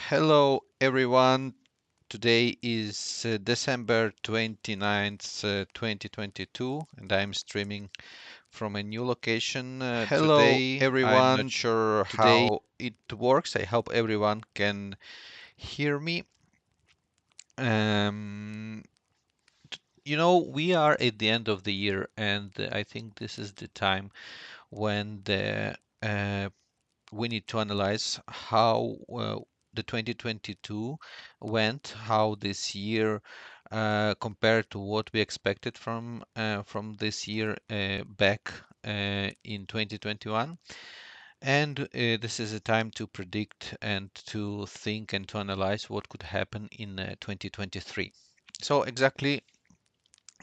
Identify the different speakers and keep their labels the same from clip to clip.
Speaker 1: Hello everyone. Today is December 29th, 2022, and I'm streaming from a new location
Speaker 2: Hello
Speaker 1: today. I'm not
Speaker 2: everyone.
Speaker 1: sure
Speaker 2: Today,
Speaker 1: how it works. I hope everyone can hear me. Um, we are at the end of the year, and I think this is the time when uh, we need to analyze how the 2022 went, how this year compared to what we expected from this year back in 2021. And this is a time to predict and to think and to analyze what could happen in 2023. So exactly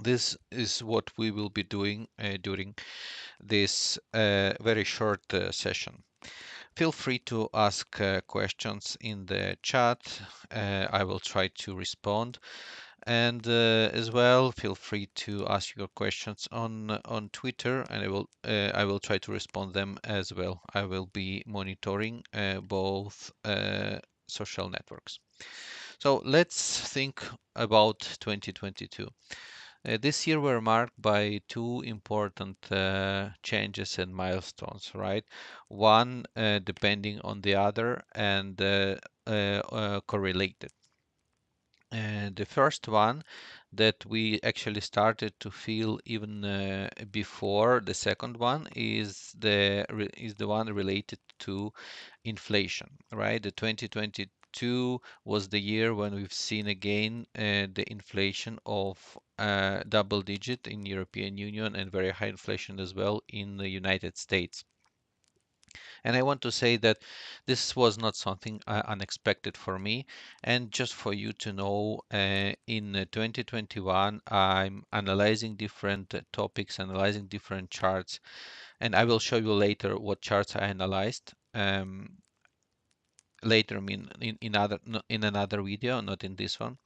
Speaker 1: this is what we will be doing during this very short session. Feel free to ask questions in the chat. I will try to respond. And as well, feel free to ask your questions on Twitter, and I will try to respond them as well. I will be monitoring both social networks. So let's think about 2022. This year were marked by two important changes and milestones, right? One depending on the other and correlated. The first one that we actually started to feel even before the second one is the one related to inflation, right? The 2022 was the year when we've seen again the inflation of double digit in European Union and very high inflation as well in the United States. And I want to say that this was not something unexpected for me. And just for you to know, in 2021, I'm analyzing different topics, analyzing different charts, and I will show you later what charts I analyzed. Later, I mean, in another video, not in this one.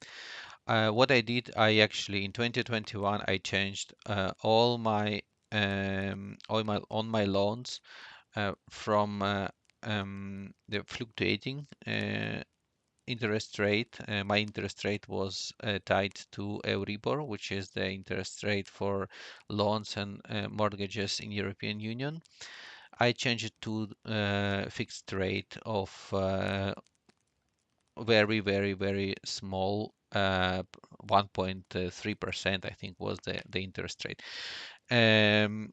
Speaker 1: What I did, I actually in 2021, I changed all my on my loans from the fluctuating interest rate. My interest rate was tied to Euribor, which is the interest rate for loans and mortgages in European Union. I changed it to fixed rate of very, very, very small 1.3%, I think was the interest rate.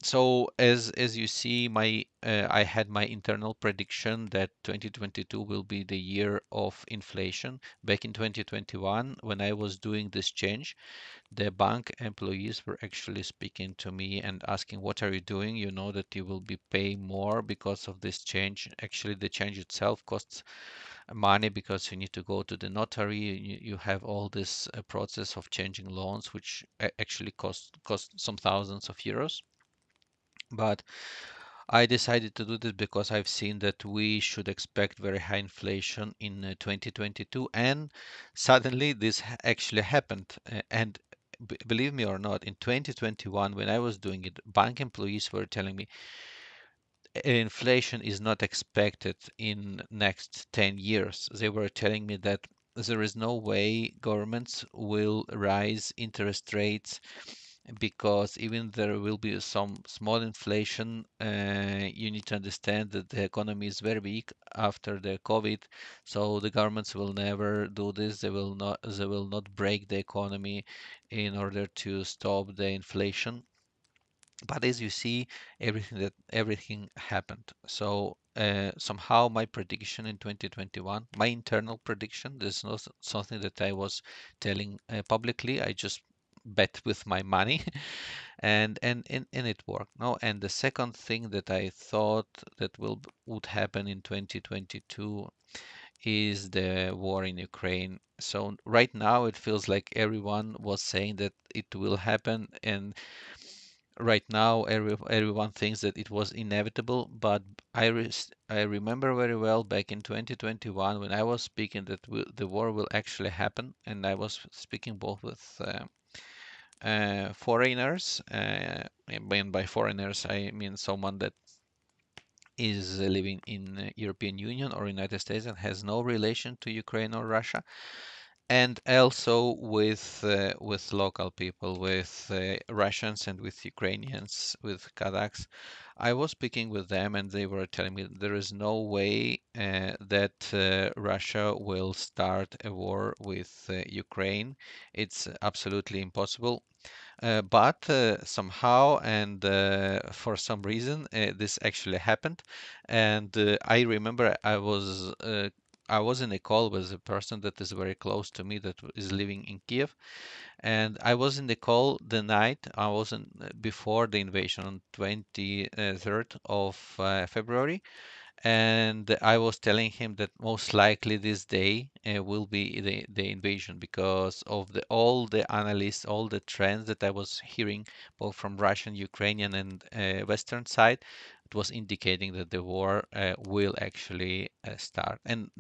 Speaker 1: So as you see, my I had my internal prediction that 2022 will be the year of inflation. Back in 2021, when I was doing this change, the bank employees were actually speaking to me and asking, "What are you doing? You know that you will be paying more because of this change." Actually, the change itself costs money because you need to go to the notary. You have all this process of changing loans, which actually cost some thousands of euros. But I decided to do this because I've seen that we should expect very high inflation in 2022, and suddenly this actually happened. And believe me or not, in 2021, when I was doing it, bank employees were telling me inflation is not expected in next 10 years. They were telling me that there is no way governments will rise interest rates because even there will be some small inflation, you need to understand that the economy is very weak after the COVID, so the governments will never do this. They will not break the economy in order to stop the inflation. But as you see, everything happened. So somehow my prediction in 2021, my internal prediction, this is not something that I was telling publicly. I just bet with my money, and it worked. No, and the second thing that I thought that would happen in 2022 is the war in Ukraine. So right now it feels like everyone was saying that it will happen, and right now everyone thinks that it was inevitable, but I remember very well back in 2021 when I was speaking that the war will actually happen, and I was speaking both with foreigners, and by foreigners I mean someone that is living in European Union or United States and has no relation to Ukraine or Russia, and also with local people, with Russians and with Ukrainians, with Kazakhs. I was speaking with them, and they were telling me there is no way that Russia will start a war with Ukraine. It's absolutely impossible. But somehow and for some reason, this actually happened. And I remember I was in a call with a person that is very close to me that is living in Kiev, and I was in the call the night I was in, before the invasion on 23rd of February, and I was telling him that most likely this day will be the invasion because of all the analysts, all the trends that I was hearing both from Russian, Ukrainian, and Western side. It was indicating that the war will actually start. And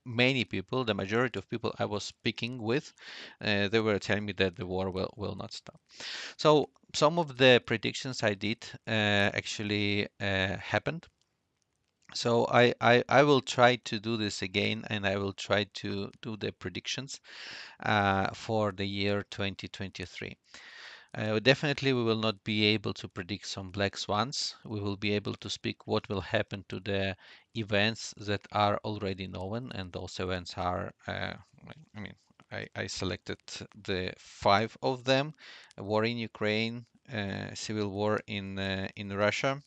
Speaker 1: many people, the majority of people I was speaking with, they were telling me that the war will not stop. So some of the predictions I did actually happened. So I will try to do this again, and I will try to do the predictions for the year 2023. Definitely, we will not be able to predict some black swans. We will be able to speak what will happen to the events that are already known, and those events are, I mean, I selected the five of them: a war in Ukraine, civil war in Russia,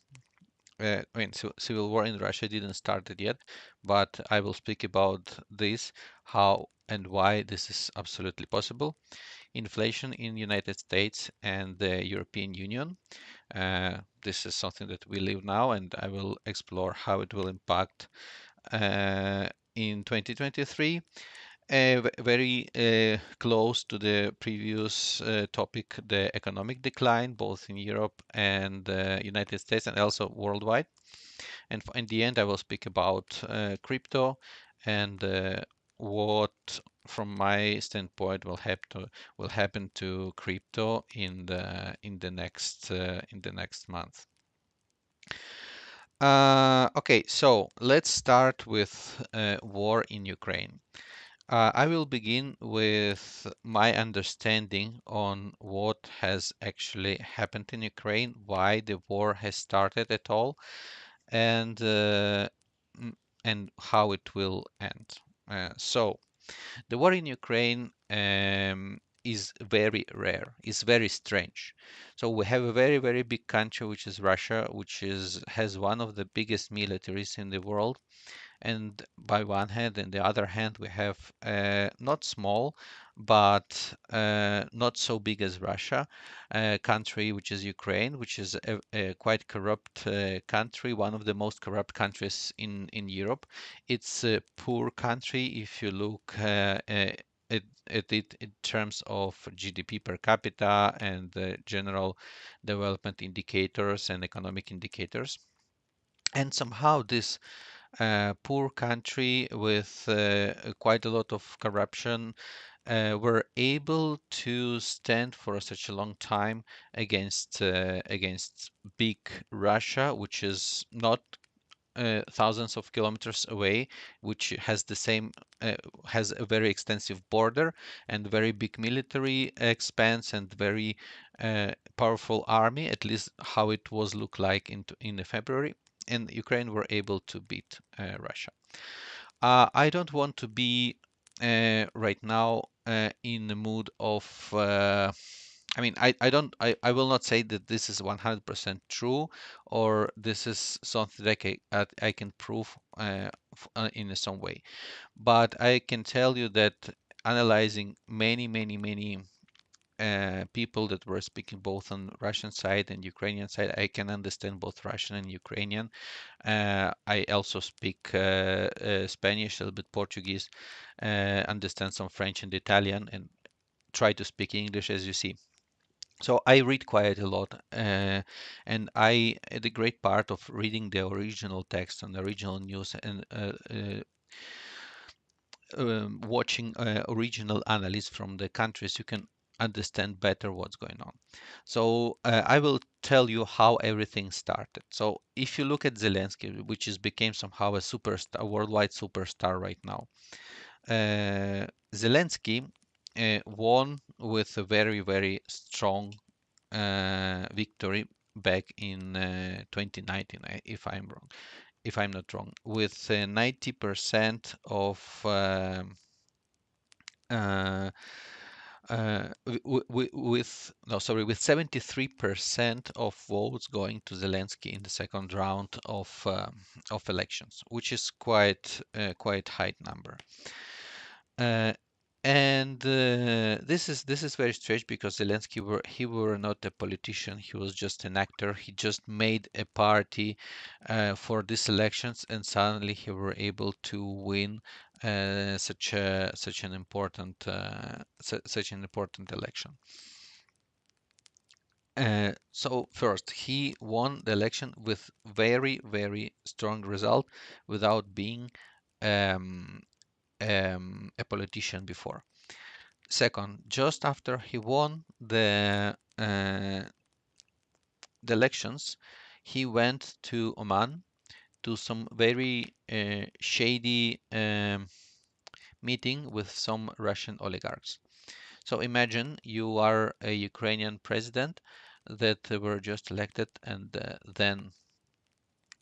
Speaker 1: civil war in Russia didn't start it yet, but I will speak about this, how and why this is absolutely possible. Inflation in United States and the European Union. This is something that we live now, and I will explore how it will impact in 2023. Very close to the previous topic, the economic decline, both in Europe and United States and also worldwide. And in the end, I will speak about crypto and what, from my standpoint, will happen to crypto in the next month. Okay, so let's start with war in Ukraine. I will begin with my understanding on what has actually happened in Ukraine, why the war has started at all, and mm, and how it will end. So the war in Ukraine is very rare, is very strange. So we have a very big country, which is Russia, which is has one of the biggest militaries in the world, and by one hand, and the other hand, we have not small, but not so big as Russia, a country which is Ukraine, which is a quite corrupt country, one of the most corrupt countries in Europe. It's a poor country if you look at it in terms of GDP per capita and general development indicators and economic indicators. And somehow this poor country with quite a lot of corruption were able to stand for such a long time against big Russia, which is not thousands of kilometers away, which has the same has a very extensive border and very big military expanse and very powerful army, at least how it was look like in the February. And Ukraine were able to beat Russia. I don't want to be right now in the mood of. I don't. I will not say that this is 100% true or this is something that I can prove in some way. But I can tell you that analyzing many people that were speaking both on Russian side and Ukrainian side, I can understand both Russian and Ukrainian. I also speak Spanish, a little bit Portuguese, understand some French and Italian, and try to speak English, as you see. So I read quite a lot, and the great part of reading the original text and the original news and watching original analysis from the countries, you can understand better what's going on. So I will tell you how everything started. So if you look at Zelensky, which is became somehow a superstar, a worldwide superstar right now, Zelensky won with a very, very strong victory back in 2019, if I'm not wrong, with 90% of uh, with no, sorry, with 73% of votes going to Zelensky in the second round of elections, which is quite high number. Uh, and this is very strange because Zelensky were not a politician. He was just an actor. He just made a party for these elections, and suddenly he were able to win such an important such an important election. So first, he won the election with very strong result without being um, a politician before. Second, just after he won the elections, he went to Oman to some very shady meeting with some Russian oligarchs. So imagine you are a Ukrainian president that were just elected, and then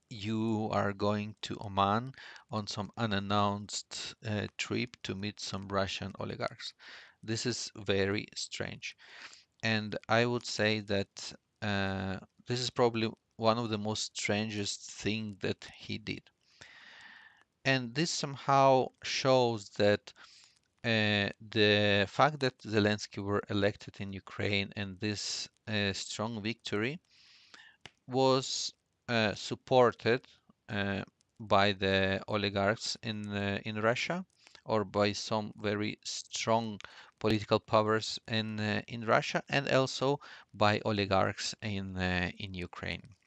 Speaker 1: you are going to Oman on some unannounced trip to meet some Russian oligarchs. This is very strange. And I would say that this is probably one of the most strangest thing that he did. And this somehow shows that the fact that Zelensky were elected in Ukraine and this strong victory was supported uh, by the oligarchs in Russia or by some very strong political powers in Russia and also by oligarchs in Ukraine.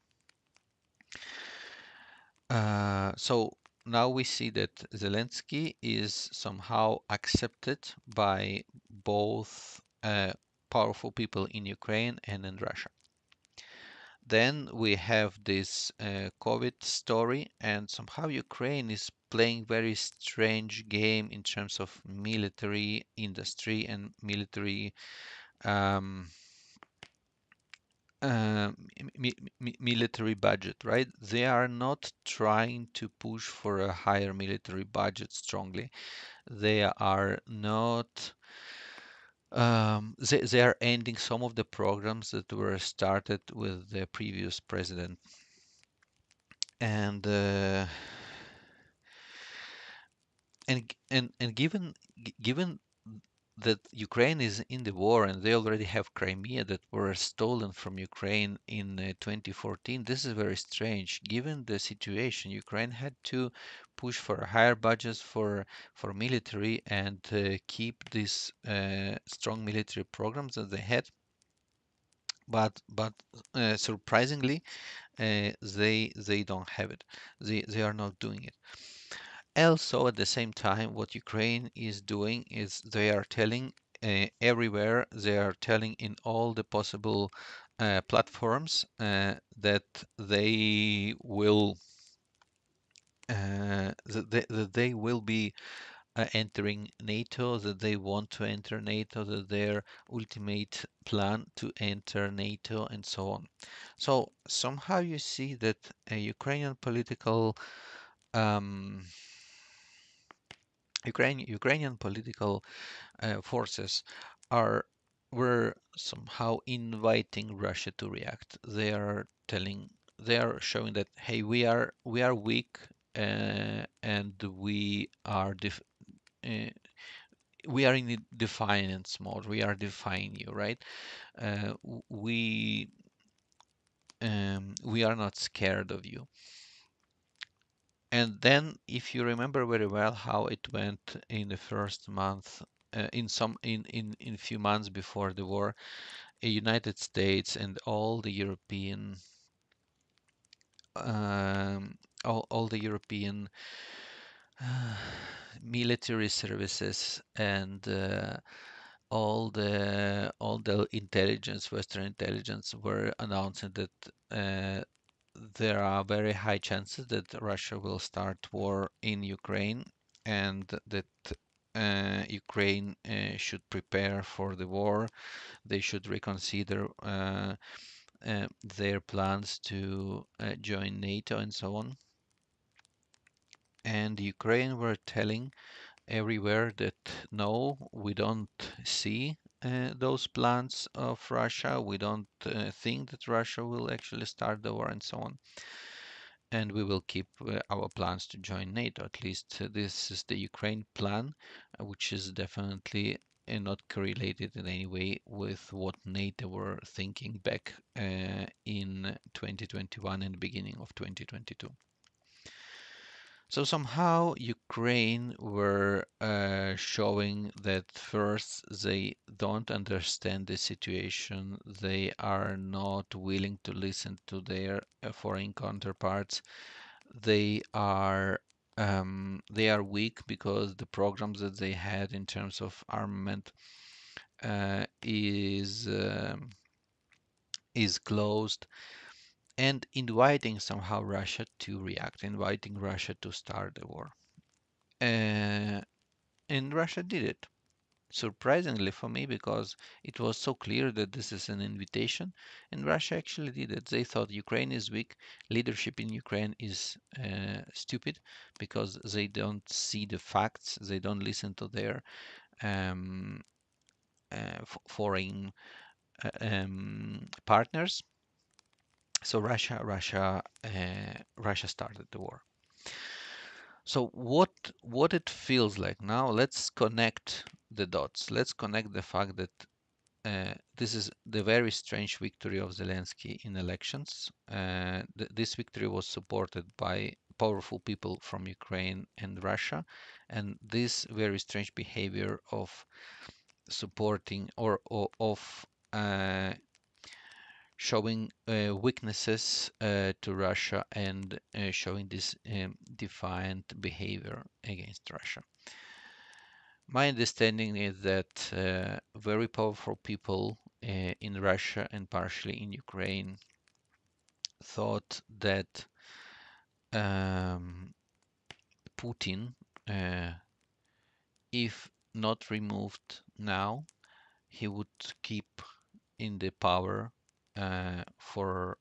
Speaker 1: So now we see that Zelensky is somehow accepted by both powerful people in Ukraine and in Russia. Then we have this COVID story, and somehow Ukraine is playing very strange game in terms of military industry and military um, military budget, right? They are not trying to push for a higher military budget strongly. They are not. They are ending some of the programs that were started with the previous president, and and given that Ukraine is in the war and they already have Crimea that were stolen from Ukraine in 2014, this is very strange. Given the situation, Ukraine had to push for higher budgets for military and keep these strong military programs that they had. But surprisingly, they don't have it. They are not doing it. Also, at the same time, what Ukraine is doing is they are telling everywhere, they are telling in all the possible platforms that they will that they will be entering NATO, that they want to enter NATO, that their ultimate plan to enter NATO, and so on. So somehow you see that Ukrainian political um, Ukrainian political forces are were somehow inviting Russia to react. They are showing that hey, we are weak and uh, we are in defiance mode. We are defying you, right? We are not scared of you. And then, if you remember very well how it went in the first month, in few months before the war, United States and all the European all the European uh, military services and all the intelligence, Western intelligence, were announcing that uh, there are very high chances that Russia will start war in Ukraine, and that Ukraine should prepare for the war. They should reconsider their plans to join NATO and so on. And Ukraine were telling everywhere that no, we don't see those plans of Russia. We don't think that Russia will actually start the war and so on. And we will keep our plans to join NATO. At least this is the Ukraine plan, which is definitely not correlated in any way with what NATO were thinking back in 2021 and beginning of 2022. So somehow Ukraine were showing that first they don't understand the situation, they are not willing to listen to their foreign counterparts, they are weak because the programs that they had in terms of armament is closed, and inviting somehow Russia to react, inviting Russia to start the war. Uh, and Russia did it. Surprisingly for me, because it was so clear that this is an invitation, and Russia actually did it. They thought Ukraine is weak, leadership in Ukraine is stupid because they don't see the facts, they don't listen to their um, foreign partners. So Russia started the war. So what it feels like now? Let's connect the dots. Let's connect the fact that this is the very strange victory of Zelensky in elections. This victory was supported by powerful people from Ukraine and Russia, and this very strange behavior of supporting or of showing weaknesses to Russia and showing this defiant behavior against Russia. My understanding is that very powerful people in Russia and partially in Ukraine thought that um, Putin, uh, if not removed now, he would keep in the power for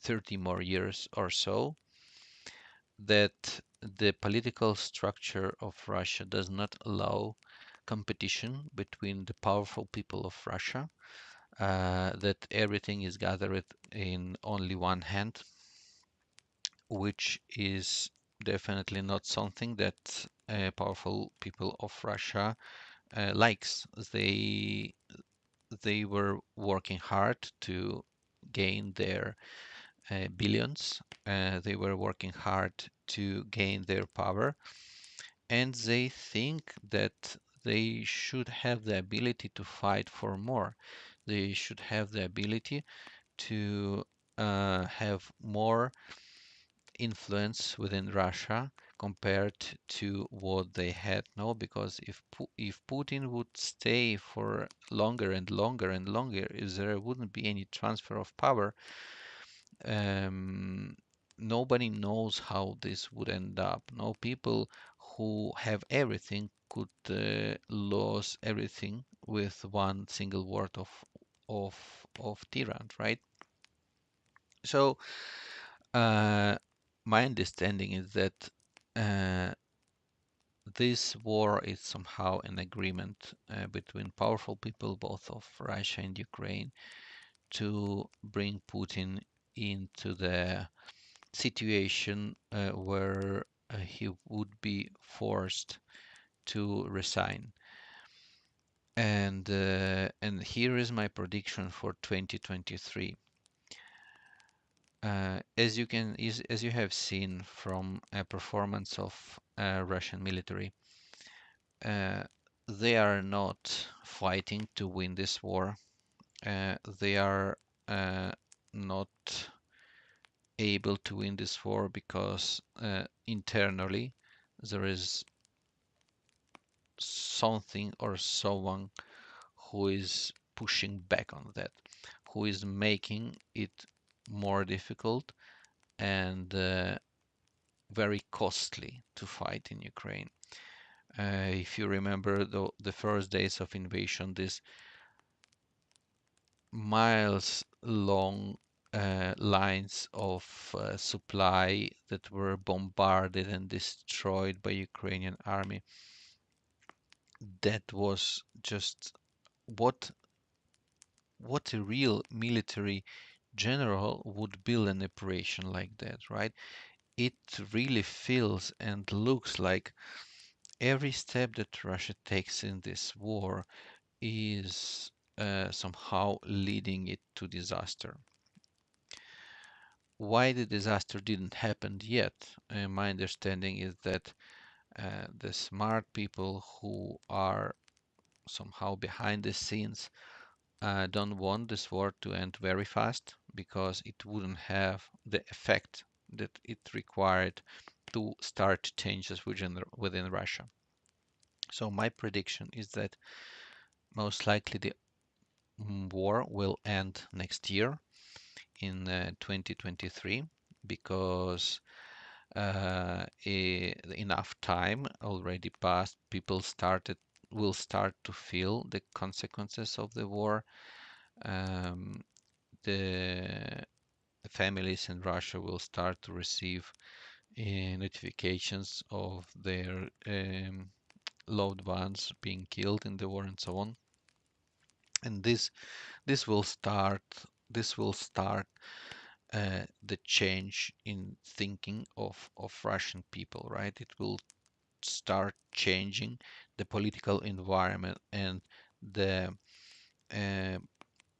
Speaker 1: 30 more years or so, that the political structure of Russia does not allow competition between the powerful people of Russia, that everything is gathered in only one hand, which is definitely not something that powerful people of Russia likes. They were working hard to gain their billions. They were working hard to gain their power, and they think that they should have the ability to fight for more. They should have the ability to have more influence within Russia compared to what they had now. Because if Putin would stay for longer and longer and longer, if there wouldn't be any transfer of power, um, nobody knows how this would end up. No, people who have everything could lose everything with one single word of of tyrant, right? So my understanding is that uh, this war is somehow an agreement between powerful people, both of Russia and Ukraine, to bring Putin into the situation where he would be forced to resign. And here is my prediction for 2023. As you have seen from a performance of Russian military, uh, they are not fighting to win this war. They are not able to win this war because internally there is something or someone who is pushing back on that, who is making it more difficult and very costly to fight in Ukraine. If you remember the first days of invasion, this miles long lines of supply that were bombarded and destroyed by Ukrainian army, that was just what a real military general would build an operation like that, right? It really feels and looks like every step that Russia takes in this war is somehow leading it to disaster. Why the disaster didn't happen yet? My understanding is that the smart people who are somehow behind the scenes don't want this war to end very fast because it wouldn't have the effect that it required to start changes within Russia. So my prediction is that most likely the war will end next year in 2023 because enough time already passed. People will start to feel the consequences of the war. Um, the families in Russia will start to receive notifications of their loved ones being killed in the war and so on. And this will start this will start the change in thinking of Russian people, right? It will start changing the political environment and the uh,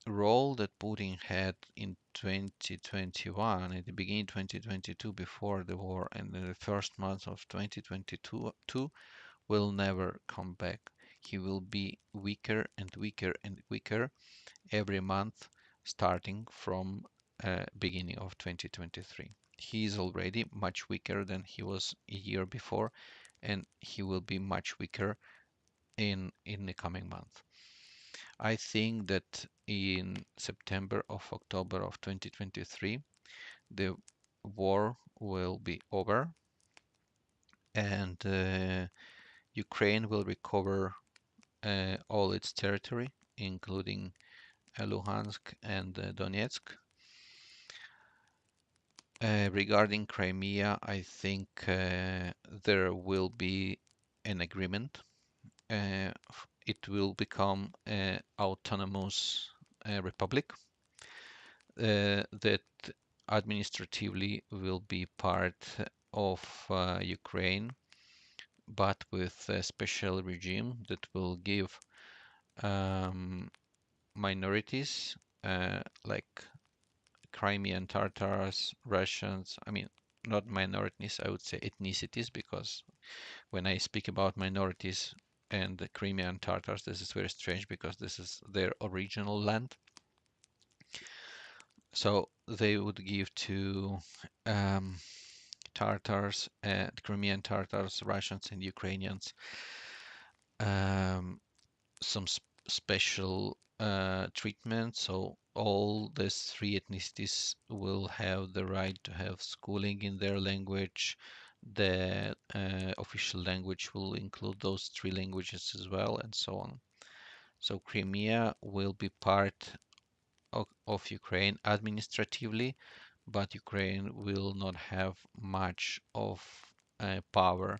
Speaker 1: role that Putin had in 2021, at the beginning 2022, before the war, and in the first months of 2022 will never come back. He will be weaker and weaker and weaker every month, starting from beginning of 2023. He is already much weaker than he was a year before, and he will be much weaker in the coming month. I think that in September or October of 2023, the war will be over and Ukraine will recover all its territory, including Luhansk and Donetsk. Regarding Crimea, I think there will be an agreement. It will become an autonomous republic that administratively will be part of Ukraine, but with a special regime that will give um, minorities like Crimean Tatars, Russians, I mean, not minorities, I would say ethnicities, because when I speak about minorities and the Crimean Tatars, this is very strange because this is their original land. So they would give to um, Tartars, Crimean Tartars, Russians, and Ukrainians um, some special treatment. So all these three ethnicities will have the right to have schooling in their language. The official language will include those three languages as well, and so on. So Crimea will be part of Ukraine administratively, but Ukraine will not have much of power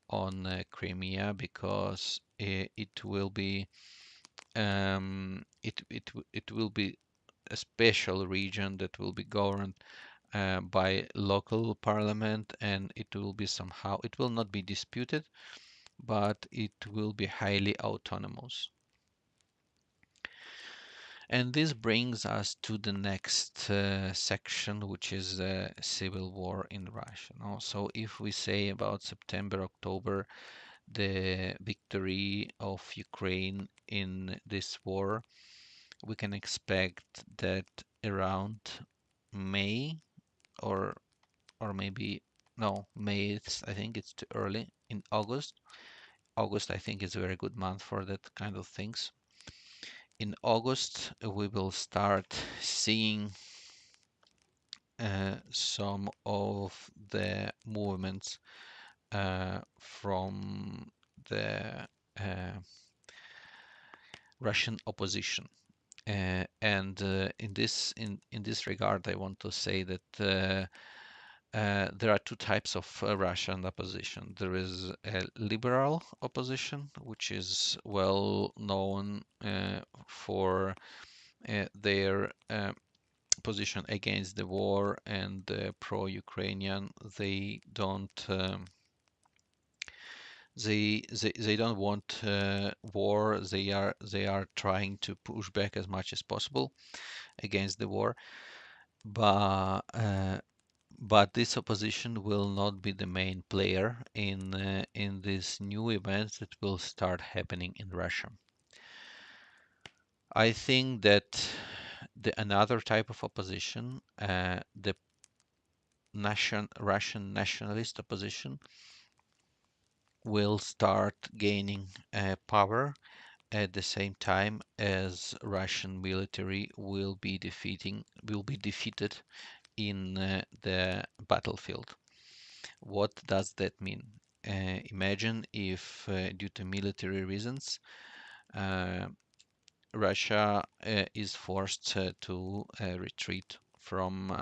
Speaker 1: on Crimea because it will be it will be a special region that will be governed by local parliament, and it will be somehow it will not be disputed, but it will be highly autonomous. And this brings us to the next section, which is civil war in Russia. No? So if we say about September, October, the victory of Ukraine in this war, we can expect that around May or maybe no, May it's I think it's too early. In August. August I think is a very good month for that kind of things. In August, we will start seeing some of the movements from the uh, Russian opposition. And in this regard, I want to say that there are two types of Russian opposition. There is a liberal opposition, which is well known for their position against the war and pro-Ukrainian. They don't they don't want war. They are trying to push back as much as possible against the war, but this opposition will not be the main player in these new events that will start happening in Russia. I think that another type of opposition, the Russian nationalist opposition, will start gaining power at the same time as Russian military will be defeated in the battlefield. What does that mean? Imagine if, due to military reasons, uh, Russia is forced to retreat from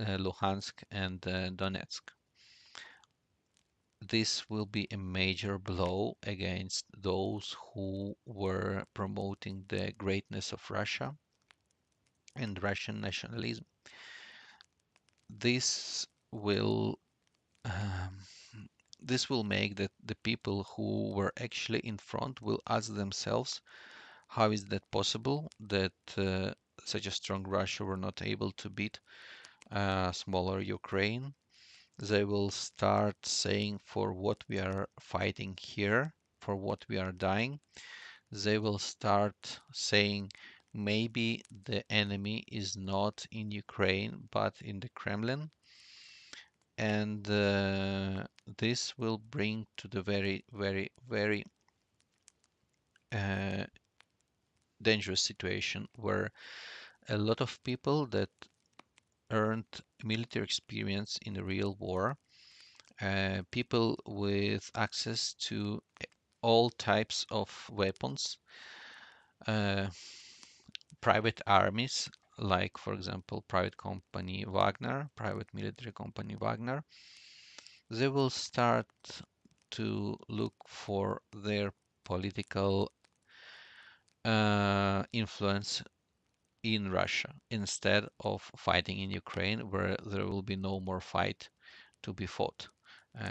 Speaker 1: Luhansk and Donetsk. This will be a major blow against those who were promoting the greatness of Russia and Russian nationalism. This will um, this will make that the people who were actually in front will ask themselves, how is that possible that such a strong Russia were not able to beat smaller Ukraine? They will start saying, for what we are fighting here, for what we are dying. They will start saying, maybe the enemy is not in Ukraine but in the Kremlin. And this will bring to the very, very, very uh, dangerous situation where a lot of people that earned military experience in a real war, people with access to all types of weapons, uh, private armies, like, for example, private military company Wagner, they will start to look for their political influence in Russia instead of fighting in Ukraine, where there will be no more fight to be fought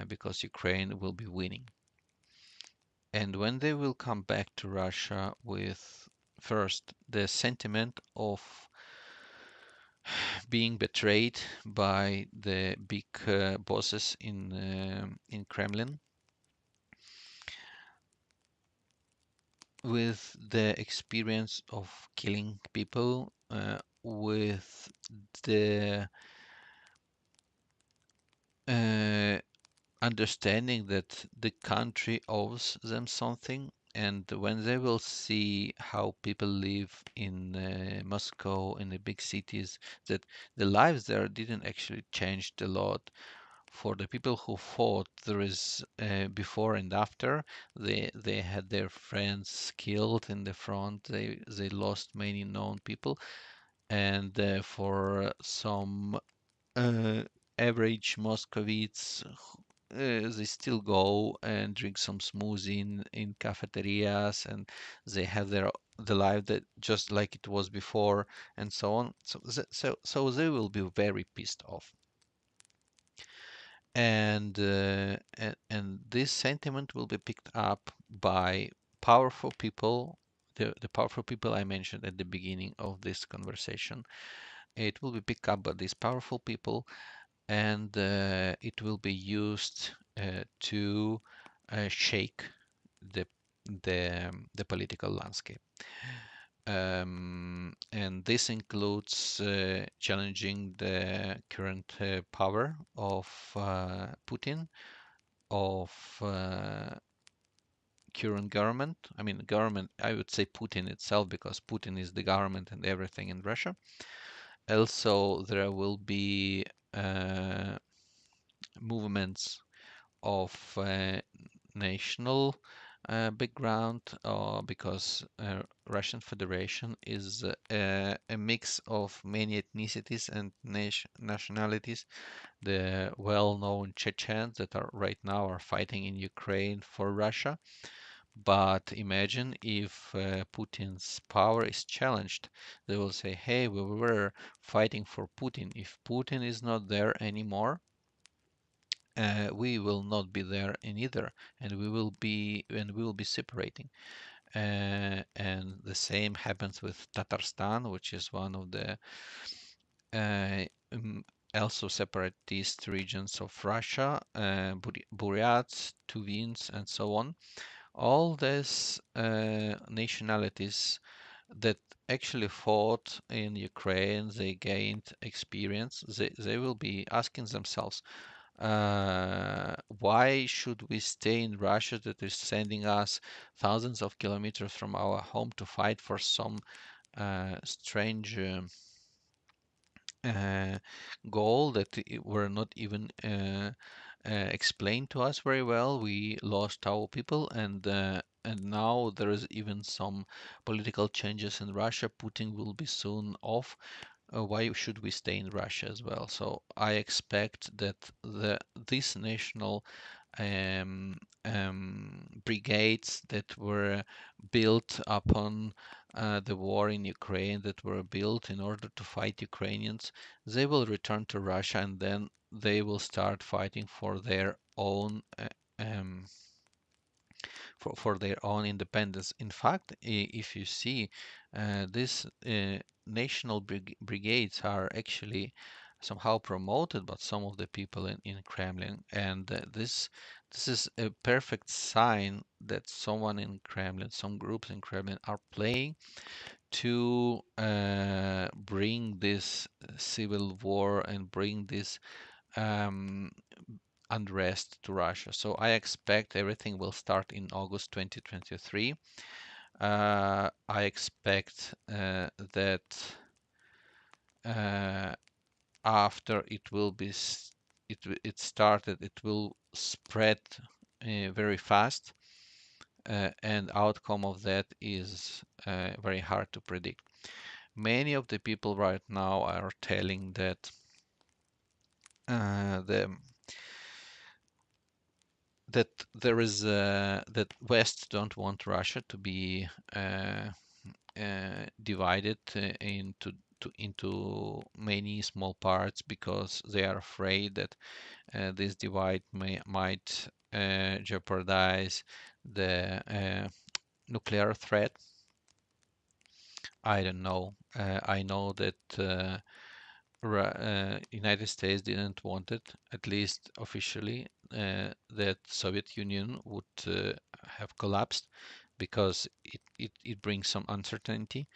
Speaker 1: because Ukraine will be winning. And when they will come back to Russia with first the sentiment of being betrayed by the big bosses in Kremlin, with the experience of killing people, with the uh, understanding that the country owes them something. And when they will see how people live in Moscow, in the big cities, that the lives there didn't actually change a lot. For the people who fought, there is before and after. They had their friends killed in the front. They lost many known people, and for some uh, average Moscovites, they still go and drink some smoothie in cafeterias, and they have the life that just like it was before, and so on. So they will be very pissed off, and this sentiment will be picked up by powerful people. The powerful people I mentioned at the beginning of this conversation, it will be picked up by these powerful people, and it will be used to shake the the political landscape. And this includes challenging the current power of Putin, of current government. I mean, government, I would say Putin itself, because Putin is the government and everything in Russia. Also, there will be uh, movements of national background, because Russian Federation is a mix of many ethnicities and nationalities. The well-known Chechens that are right now are fighting in Ukraine for Russia. But imagine if Putin's power is challenged. They will say, hey, we were fighting for Putin. If Putin is not there anymore, we will not be there in either, and we will be separating. And the same happens with Tatarstan, which is one of the uh, um, also separatist regions of Russia, Buryats, Tuvins, and so on. All these nationalities that actually fought in Ukraine, they gained experience. They will be asking themselves, why should we stay in Russia that is sending us thousands of kilometers from our home to fight for some strange uh, goal that were not even explained to us very well. We lost our people, and now there is even some political changes in Russia. Putin will be soon off. Why should we stay in Russia as well? So I expect that this national um, brigades that were built upon the war in Ukraine, that were built in order to fight Ukrainians, they will return to Russia, and then they will start fighting for their own um, for their own independence. In fact, if you see, these national brigades are actually somehow promoted by some of the people in Kremlin, and this is a perfect sign that someone in Kremlin, some groups in Kremlin, are playing to bring this civil war and bring this um, unrest to Russia. So I expect everything will start in August 2023. I expect that uh, after it will be it started, it will spread very fast, and outcome of that is very hard to predict. Many of the people right now are telling that the that there is that West don't want Russia to be divided into many small parts, because they are afraid that this divide might jeopardize the nuclear threat. I don't know. I know that United States didn't want it, at least officially, that Soviet Union would have collapsed, because it brings some uncertainty.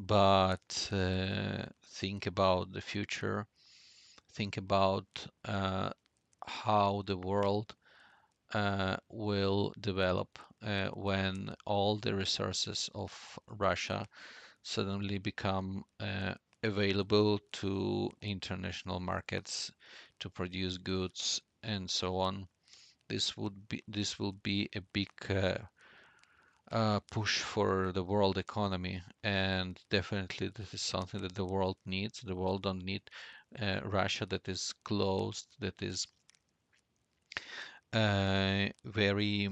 Speaker 1: But think about the future. Think about how the world will develop when all the resources of Russia suddenly become available to international markets to produce goods and so on. This will be a big push for the world economy, and definitely this is something that the world needs. The world don't need Russia that is closed, that is very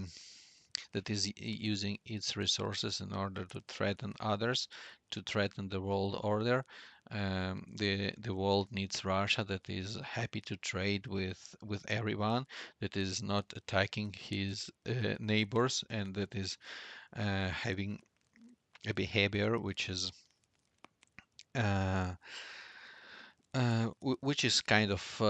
Speaker 1: that is using its resources in order to threaten others, to threaten the world order. The world needs Russia that is happy to trade with everyone, that is not attacking his neighbors, and that is having a behavior which is uh, which is kind of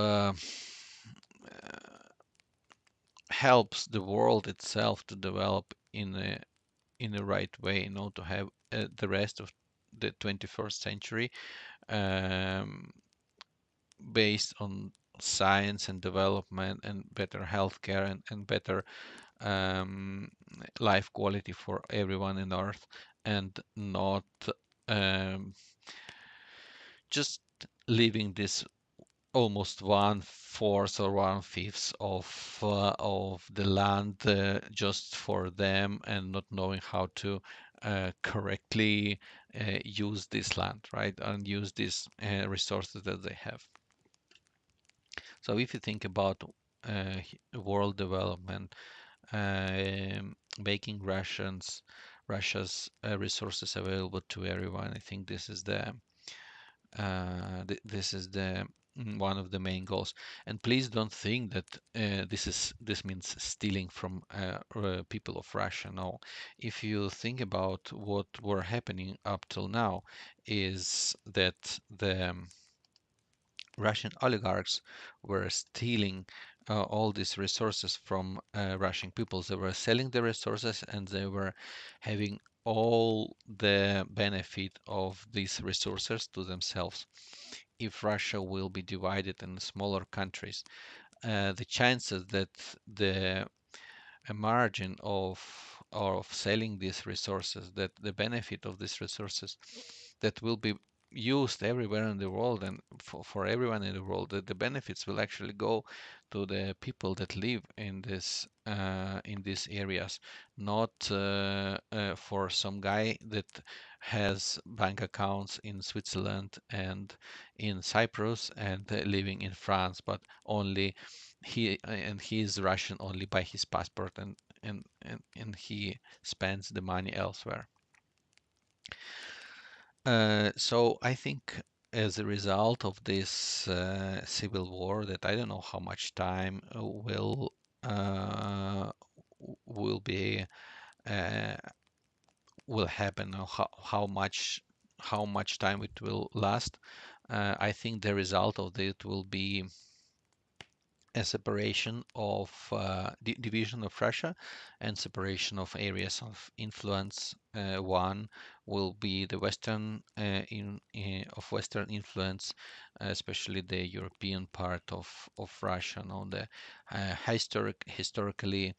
Speaker 1: helps the world itself to develop in the right way, to have the rest of the 21st century um, based on science and development and better healthcare and better um, life quality for everyone in Earth, and not um, just leaving this almost one fourth or one fifth of the land just for them, and not knowing how to correctly use this land, right, and use these resources that they have. So if you think about world development, making Russia's resources available to everyone, I think this is the one of the main goals. And please don't think that this means stealing from people of Russia. No, if you think about what were happening up till now, is that the Russian oligarchs were stealing all these resources from Russian peoples. They were selling the resources, and they were having all the benefit of these resources to themselves. If Russia will be divided in smaller countries, the chances that the a margin of selling these resources, that the benefit of these resources that will be used everywhere in the world, and for everyone in the world, that the benefits will actually go to the people that live in these areas, not for some guy that has bank accounts in Switzerland and in Cyprus and living in France, but only he is Russian only by his passport, and he spends the money elsewhere. So I think as a result of this civil war, that I don't know how much time uh, will be uh, will happen, or how much time it will last. I think the result of it will be a separation of division of Russia and separation of areas of influence. One will be the Western of Western influence, especially the European part of Russia, on the historically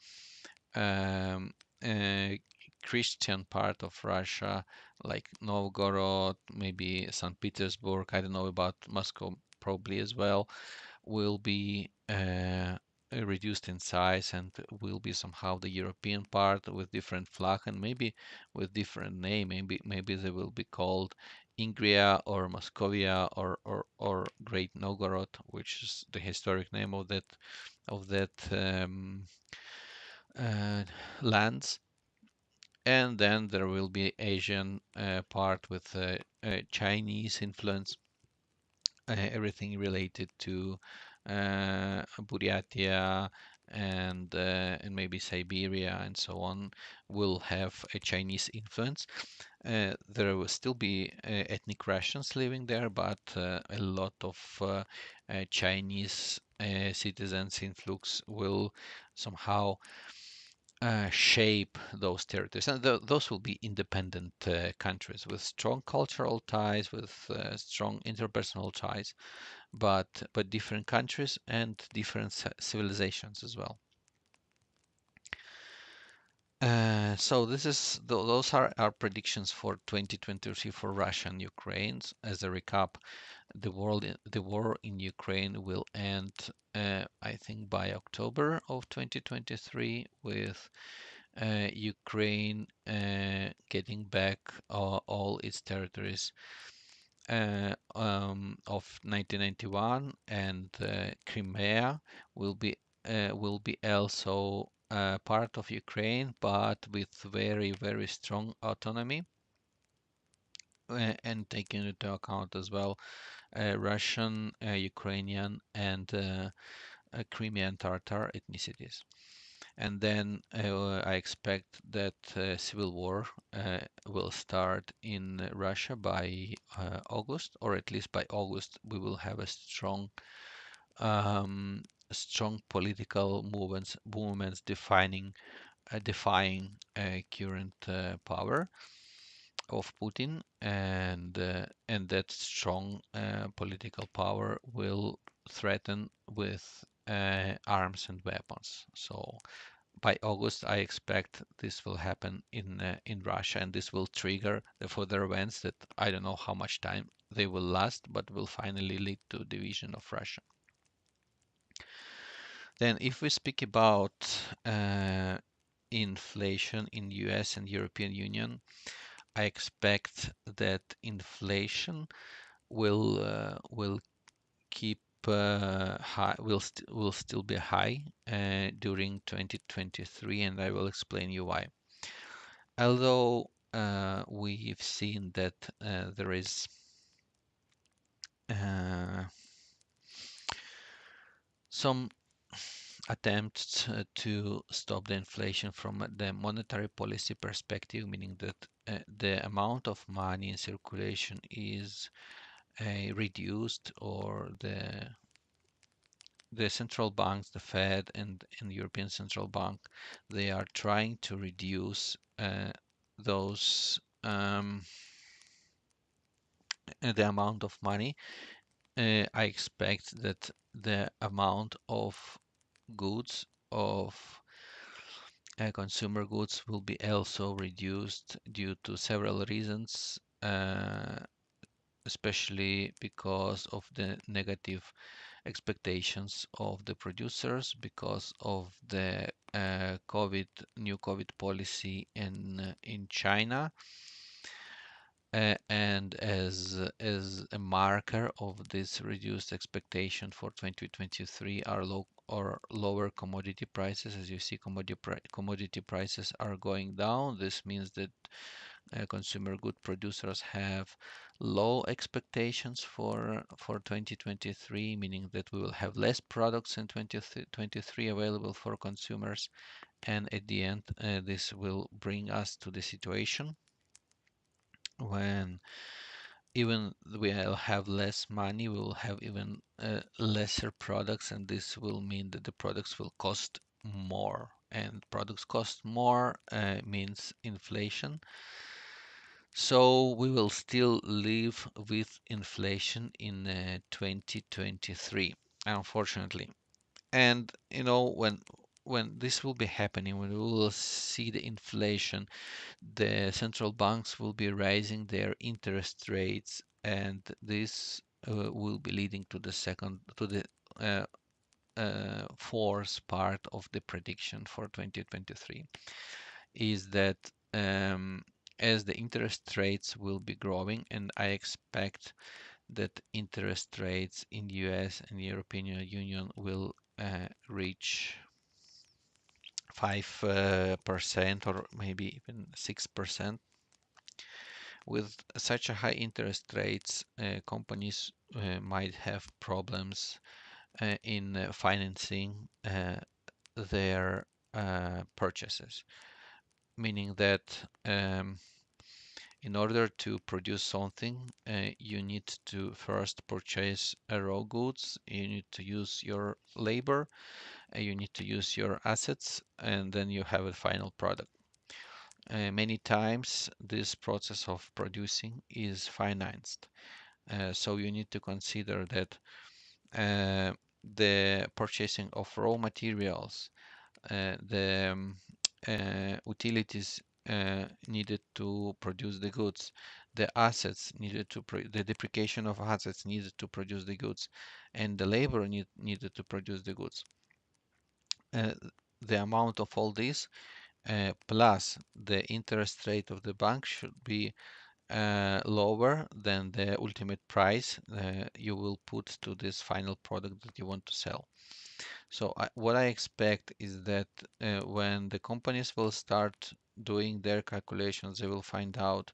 Speaker 1: um, uh, Christian part of Russia, like Novgorod, maybe St. Petersburg. I don't know about Moscow, probably as well, will be reduced in size, and will be somehow the European part with different flag, and maybe with different name. Maybe they will be called Ingria or Moscovia, or Great Novgorod, which is the historic name of that uh, lands. And then there will be Asian part with Chinese influence, everything related to Buryatia and maybe Siberia and so on will have a Chinese influence. There will still be ethnic Russians living there, but a lot of Chinese citizens influx will somehow shape those territories, and those will be independent countries with strong cultural ties, with strong interpersonal ties, but different countries and different civilizations as well. So this is those are our predictions for 2023 for Russia and Ukraine. As a recap, the war in Ukraine will end, I think, by October of 2023, with Ukraine getting back all its territories of 1991, and Crimea will be also part of Ukraine, but with very strong autonomy, and taking into account as well Russian, Ukrainian, and Crimean Tatar ethnicities. And then I expect that civil war will start in Russia by August, or at least by August we will have a um, strong political movements defying current power of Putin, and that strong political power will threaten with arms and weapons. So by August, I expect this will happen in Russia, and this will trigger the further events that I don't know how much time they will last, but will finally lead to division of Russia. Then, if we speak about inflation in US and European Union, I expect that inflation will keep high, will still be high during 2023, and I will explain you why. Although we've seen that there is uh, some attempts to stop the inflation from the monetary policy perspective, meaning that the amount of money in circulation is reduced, or the central banks, the Fed and the European Central Bank, they are trying to reduce those the amount of money. I expect that the amount of goods of consumer goods will be also reduced due to several reasons, especially because of the negative expectations of the producers, because of the new COVID policy in China, and as a marker of this reduced expectation for 2023 are lower commodity prices. As you see, commodity prices are going down. This means that consumer good producers have low expectations for 2023, meaning that we will have less products in 2023 available for consumers, and at the end, this will bring us to the situation when even we'll have less money, we will have even lesser products, and this will mean that the products will cost more. And products cost more means inflation. So we will still live with inflation in 2023, unfortunately. And when this will be happening, when we will see the inflation, the central banks will be raising their interest rates, and this will be leading to the uh, fourth part of the prediction for 2023, is that as the interest rates will be growing, and I expect that interest rates in the US and European Union will reach 5% or maybe even 6%. With such a high interest rates, companies might have problems in financing their purchases, meaning that in order to produce something, you need to first purchase raw goods, you need to use your labor, you need to use your assets, and then you have a final product. Many times, this process of producing is financed. So you need to consider that uh, the purchasing of raw materials, the utilities needed to produce the goods, the assets needed the depreciation of assets needed to produce the goods, and the labor needed to produce the goods. Uh, the amount of all this plus the interest rate of the bank should be lower than the ultimate price you will put to this final product that you want to sell. So what I expect is that when the companies will start doing their calculations, they will find out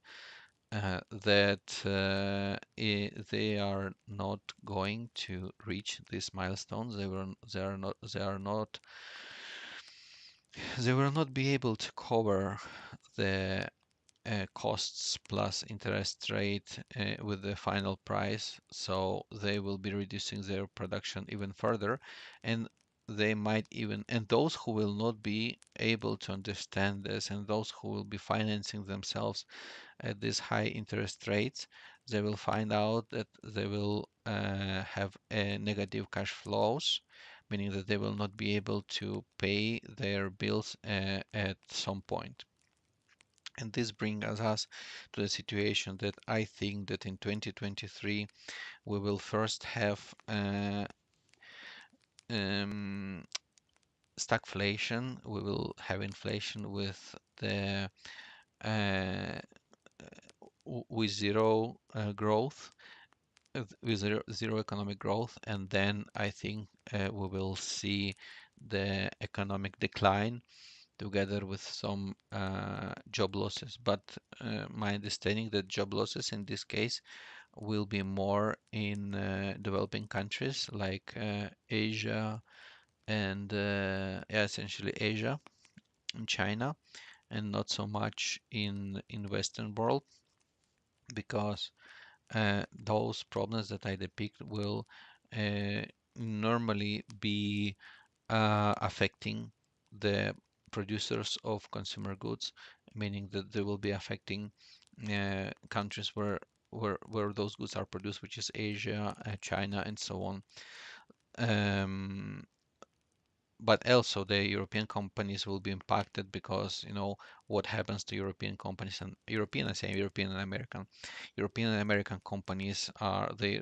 Speaker 1: that they are not going to reach these milestones. They will not be able to cover the costs plus interest rate with the final price, so they will be reducing their production even further, and they might even, and those who will not be able to understand this, and those who will be financing themselves at these high interest rates, they will find out that they will have negative cash flows, meaning that they will not be able to pay their bills at some point. And this brings us to the situation that I think that in 2023 we will first have um, stagflation. We will have inflation with the uh, with zero growth, with zero economic growth, and then I think we will see the economic decline together with some job losses. But my understanding that job losses in this case will be more in developing countries like Asia and yeah, essentially Asia and China, and not so much in Western world, because those problems that I depict will uh, normally be affecting the producers of consumer goods, meaning that they will be affecting countries where those goods are produced, which is Asia, China, and so on. Um, but also the European companies will be impacted because what happens to European companies, and European, I say European and American. European and American companies are they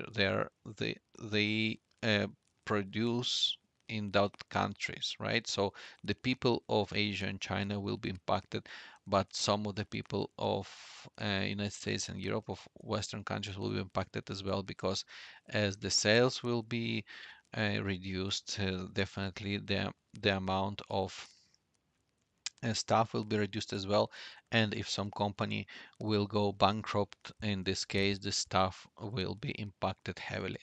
Speaker 1: produce in that countries, right? So the people of Asia and China will be impacted, but some of the people of United States and Europe, of Western countries, will be impacted as well, because as the sales will be reduced, definitely the amount of staff will be reduced as well. And if some company will go bankrupt, in this case, the staff will be impacted heavily.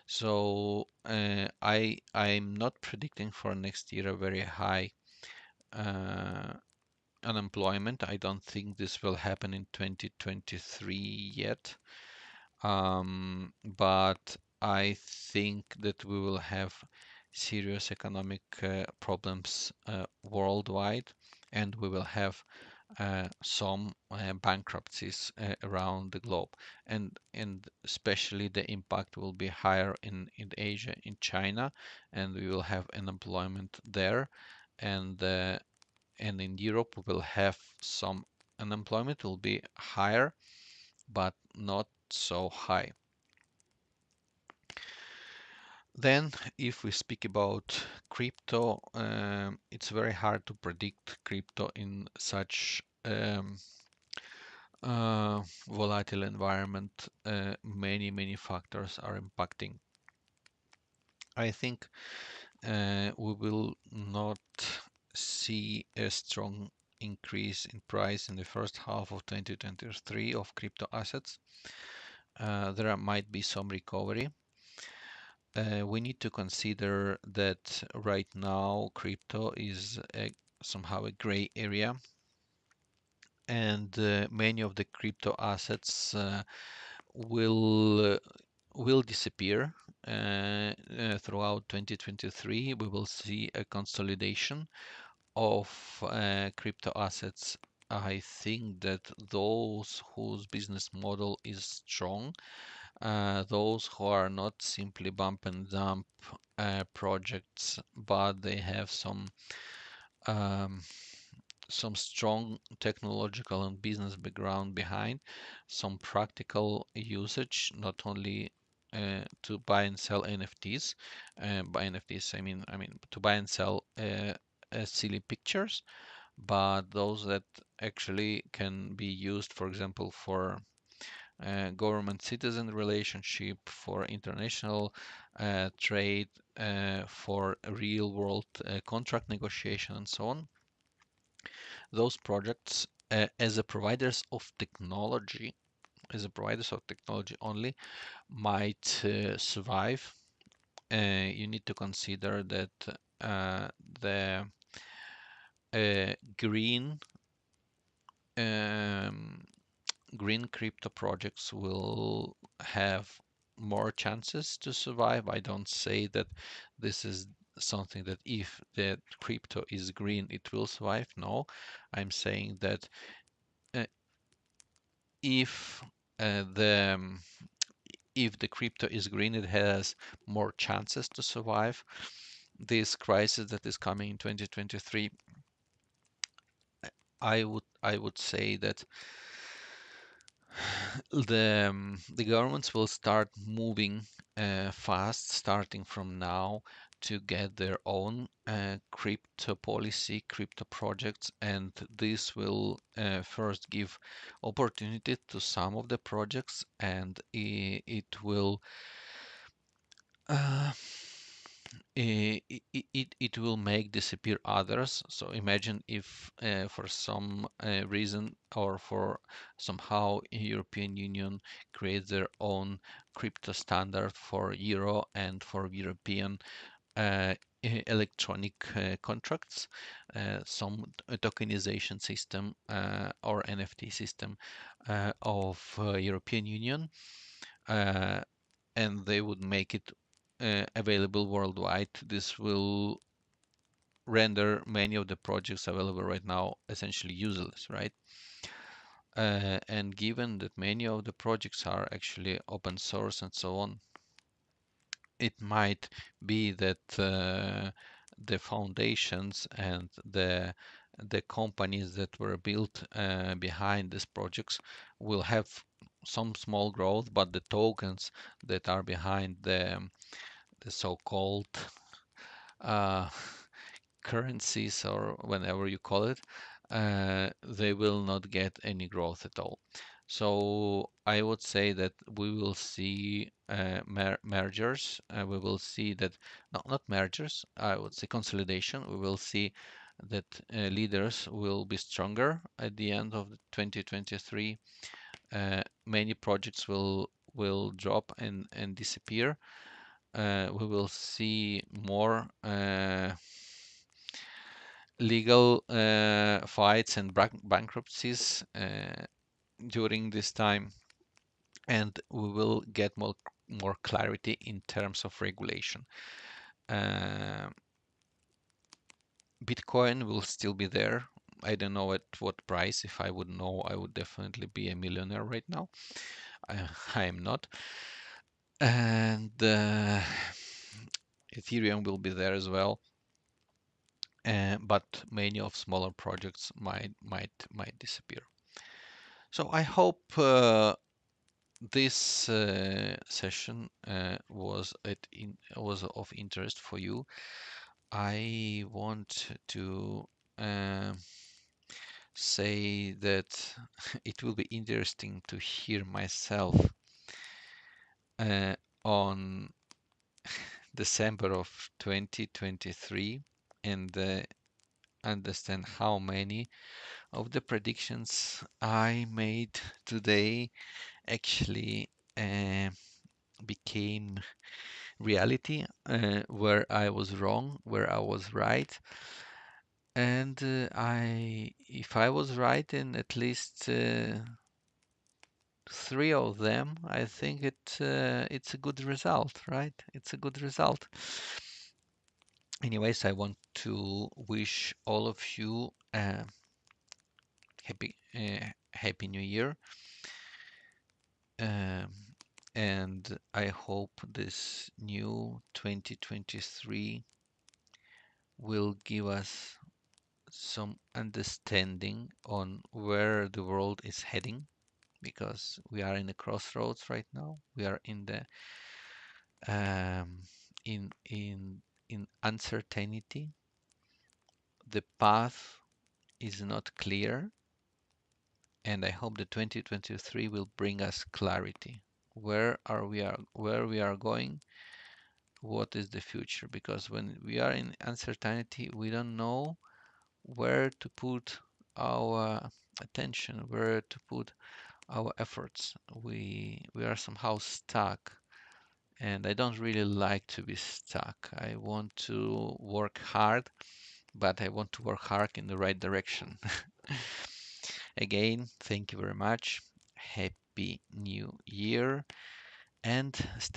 Speaker 1: So I'm not predicting for next year a very high uh, unemployment. I don't think this will happen in 2023 yet. But I think that we will have serious economic problems worldwide, and we will have some bankruptcies around the globe, and especially the impact will be higher in Asia, in China, and we will have unemployment there, and and in Europe we will have some unemployment will be higher, but not so high. Then, if we speak about crypto, it's very hard to predict crypto in such volatile environment. Many factors are impacting. I think we will not see a strong increase in price in the first half of 2023 of crypto assets. There might be some recovery. We need to consider that right now crypto is somehow a gray area, and many of the crypto assets will will disappear throughout 2023. We will see a consolidation of crypto assets. I think that those whose business model is strong, those who are not simply bump and dump projects, but they have um, some strong technological and business background behind, some practical usage, not only to buy and sell NFTs. By NFTs, I mean to buy and sell silly pictures, but those that actually can be used, for example, for government-citizen relationship, for international trade, for real-world contract negotiation, and so on. Those projects, as a providers of technology, only, might survive. You need to consider that the green um, green crypto projects will have more chances to survive. I don't say that this is something that if the crypto is green, it will survive. No, I'm saying that uh, if the if the crypto is green, it has more chances to survive. this crisis that is coming in 2023, I would say that the governments will start moving fast, starting from now, to get their own crypto policy, crypto projects, and this will first give opportunity to some of the projects, and it will uh, it will make disappear others. So imagine if for some reason or for somehow European Union creates their own crypto standard for euro and for European uh, electronic contracts, some tokenization system or NFT system of European Union. Uh, and they would make it available worldwide. This will render many of the projects available right now essentially useless, right? And given that many of the projects are actually open source and so on, it might be that the foundations and the companies that were built behind these projects will have some small growth, but the tokens that are behind the so-called uh, currencies or whenever you call it, they will not get any growth at all. So I would say that we will see mergers. We will see that not mergers. I would say consolidation. We will see that leaders will be stronger at the end of 2023. Many projects will drop and disappear. We will see more legal fights and bankruptcies during this time, and we will get more clarity in terms of regulation. Uh, Bitcoin will still be there. I don't know at what price. If I would know, I would definitely be a millionaire right now. I am not. And Ethereum will be there as well. But many of smaller projects might disappear. So I hope this session was of interest for you. I want to say that it will be interesting to hear myself on December of 2023 and understand how many of the predictions I made today actually uh, became reality, where I was wrong, where I was right. And if I was right in at least three of them, I think it's a good result, right? It's a good result. Anyways, I want to wish all of you happy New Year, um, and I hope this new 2023 will give us some understanding on where the world is heading, because we are in the crossroads right now. We are in the um, in uncertainty. The path is not clear, and I hope that 2023 will bring us clarity. Where we are going, what is the future? Because when we are in uncertainty, we don't know where to put our attention, where to put our efforts. We are somehow stuck, and I don't really like to be stuck. I want to work hard, but I want to work hard in the right direction. Again, thank you very much. Happy New Year, and stay